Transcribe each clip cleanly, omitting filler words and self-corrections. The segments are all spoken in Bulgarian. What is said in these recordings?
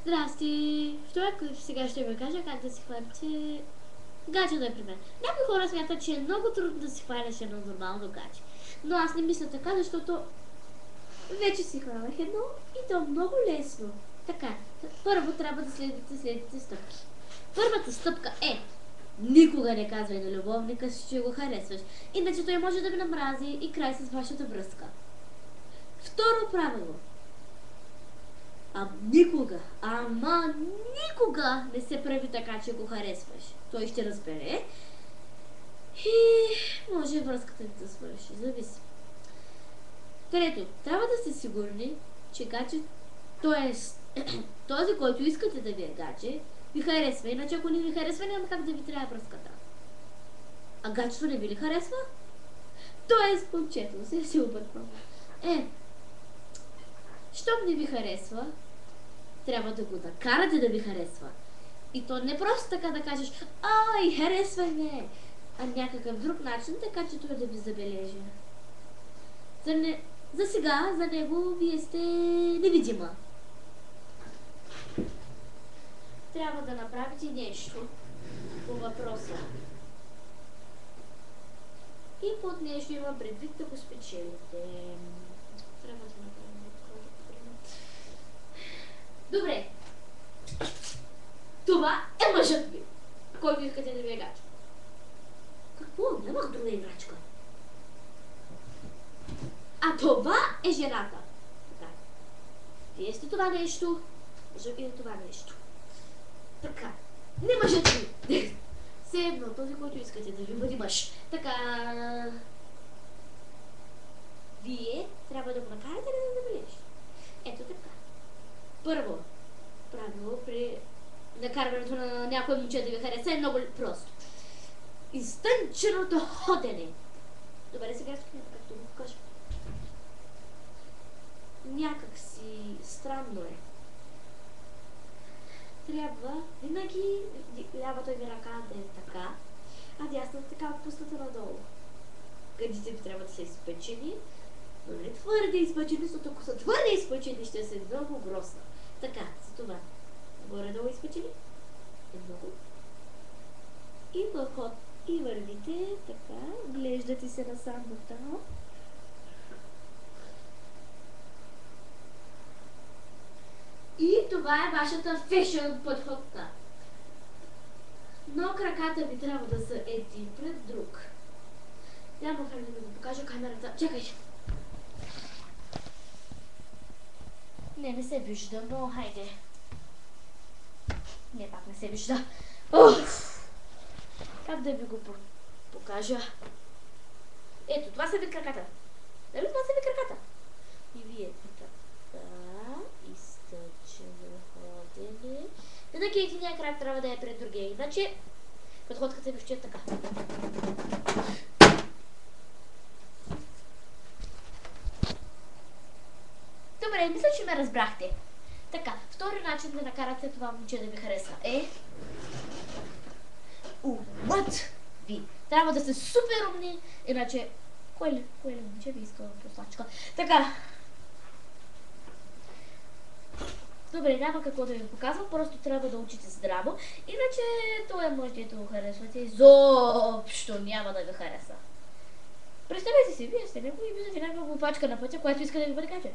Здрасти! В това, което сега ще ви кажа, как да си хванете гаче, например. Някои хора смятат, че е много трудно да си хванеш едно нормално гаче. Но аз не мисля така, защото вече си хванах едно и то е много лесно. Така, първо трябва да следите следните стъпки. Първата стъпка е: никога не казвай на любовника си, че го харесваш, иначе той може да ви намрази и край с вашата връзка. Второ правило: никога, никога не се прави така, че го харесваш. Той ще разбере и може връзката да свърши. Зависи. Трето, трябва да сте сигурни, че гаче, т.е. този, който искате да ви е гаче, ви харесва. Иначе ако не ви харесва, няма как да ви трябва връзката. А гачето не ви ли харесва? Т.е. момчето, се обърквам. Щом не ви харесва, трябва да го накарате да ви харесва. И то не просто така да кажеш: ай, харесвай ме, а някакъв друг начин, така че той да ви забележи. За сега, за него, вие сте невидима. Трябва да направите нещо по въпроса. И под нещо има предвид да го спечелите. Трябва да направим такова, пример. Добре. Това е мъжът ви, който искате да ви е гаче. Какво? Нямах друга играчка. А това е жената. Така. Вие сте това нещо, мъжът ви е това нещо. Така. Не мъжът ви. Все едно, този, който искате да ви бъде мъж. Така. Вие трябва да го накарате да не забележи. Ето така. Първо правило при накарването на някой момче да ви хареса е много просто. Изтънченото ходене. Добре, сега искам както го покажа. Някак си странно е. Трябва винаги лявата ви ръка да е така, а дясната така отпусната надолу. Гъдите ви трябва да са изпъчени, но не твърде изпъчени, защото ако са твърде изпъчени, ще се много грозна. Така, за това. Горе-долу изпъчени. Много. И върхот. И вървите така. Глеждате се насам натам. И това е вашата фешън подходка. Но краката ви трябва да са един пред друг. Няма как да ви го покажа камерата. Чакай! Не се вижда, но хайде. Не, пак не се вижда. Как да ви го покажа? Ето, това са ви краката. Дали това са ви краката? И вие така, изтъчено ходене. Винаги единия крак трябва да е пред другия, иначе подходката ви ще е така. Добре, мисля, че ме разбрахте. Така, втори начин да накарате това момче да ви харесва е умът ви. Трябва да сте супер умни, иначе кое ли момче ви иска послачка? Така. Добре, няма какво да ви показвам, просто трябва да учите здраво, иначе той мъж, дето го харесвате, изобщо няма да ви хареса. Представете си, вие сте него и виждате някаква глупачка на пътя, която иска да ви бъде гаче.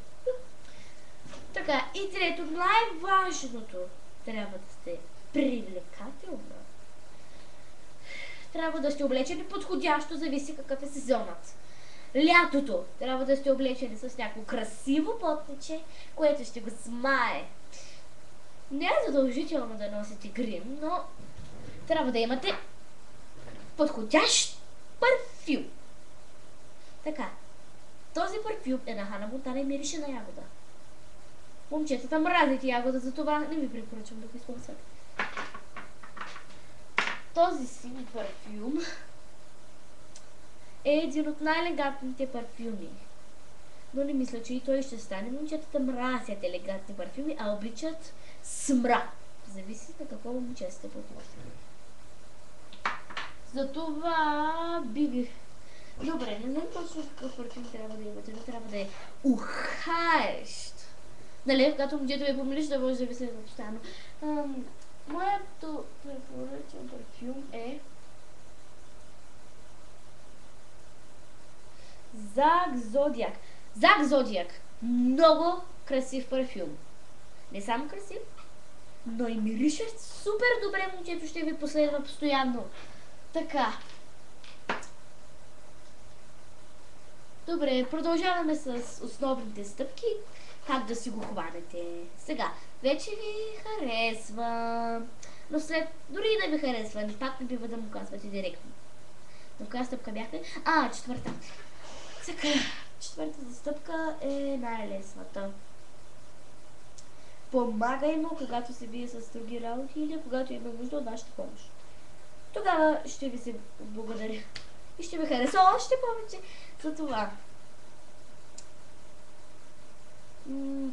Така, и трето, най-важното, трябва да сте привлекателна. Трябва да сте облечени подходящо, зависи какъв е сезонът. Лятото трябва да сте облечени с някакво красиво платниче, което ще го смае. Не е задължително да носите грим, но трябва да имате подходящ парфюм. Така, този парфюм е на Хана Монтана и мирише на ягода. Момчетата мразят ягода, затова не ви препоръчвам да го използвате. Този сини парфюм е един от най-елегантните парфюми. Но не мисля, че и той ще стане. Момчетата мразят елегантни парфюми, а обичат смрад. Зависи на какво момче сте подложили. Затова Добре, не знам точно какъв парфюм трябва да имате, но трябва да е ухаещ. Нали, когато момчето ме помилиш, да може да ви следва постоянно. Моето препоръчен парфюм е Зак Зодиак. Зак Зодиак. Много красив парфюм. Не само красив, но и мирише супер добре, момчето ще ви последва постоянно. Така. Добре, продължаваме с основните стъпки. Как да си го хванете. Сега, вече ви харесва. Но след, дори и да ви харесва, пак не бива да му казвате директно. Но коя стъпка бяхме? Четвърта. Така, четвъртата стъпка е най-лесната. Помагай му, когато се бие с други работи или когато има нужда от вашата помощ. Тогава ще ви се благодаря. И ще ви хареса още повече за това.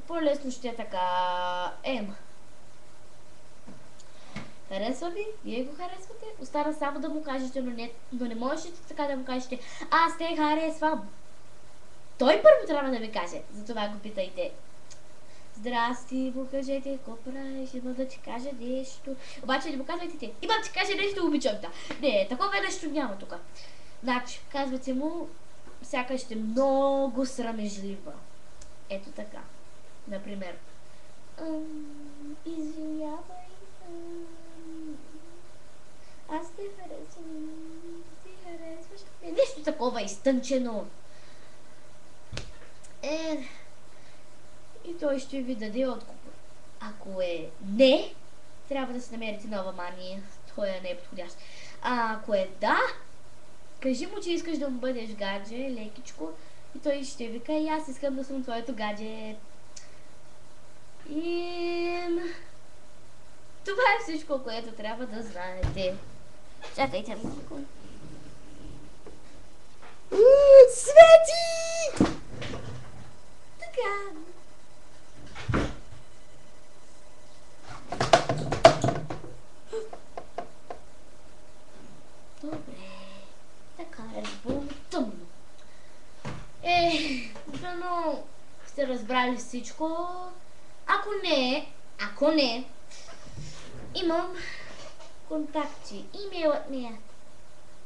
По-лесно ще е така. Харесва ви? Вие го харесвате? Остана само да му кажете, но не можете така да му кажете: аз те харесвам. Той първо трябва да ви каже. Затова го питайте: здрасти, му кажете, какво правиш, имам да ти кажа нещо. Обаче не му казвайте те: имам да ти кажа нещо, обичам да. Не, такова нещо няма тук. Значи, казвате му, сякаш сте много срамежлива. Ето така. Например: извинявай, аз те харесвам, ти харесваш. Нещо такова изтънчено. И той ще ви даде отговор. Ако е не, трябва да си намерите нова мания. Той не е подходящ. Ако е да, кажи му, че искаш да му бъдеш гадже, лекичко, и той ще вика: и аз искам да съм твоето гадже. И това е всичко, което трябва да знаете. Чакайте малко. Свети! Така. Добре. Така е било тъмно. Дано сте разбрали всичко. Ако не, имам контакти. Имейлът ми е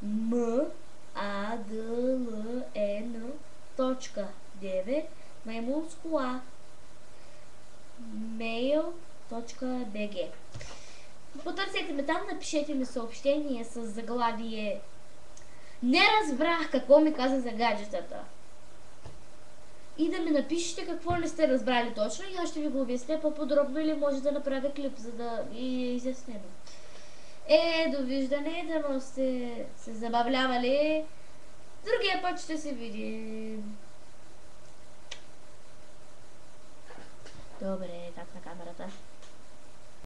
madln.9 маймунско а mail.bg. Потърсете ме там, напишете ми съобщение с заглавие: не разбрах какво ми каза за гаджетата. И да ми напишете какво не сте разбрали точно и аз ще ви го обясня по-подробно, или може да направя клип, за да ви изясним. Довиждане, дано сте се забавлявали. Другия път ще се видим. Добре, так на камерата.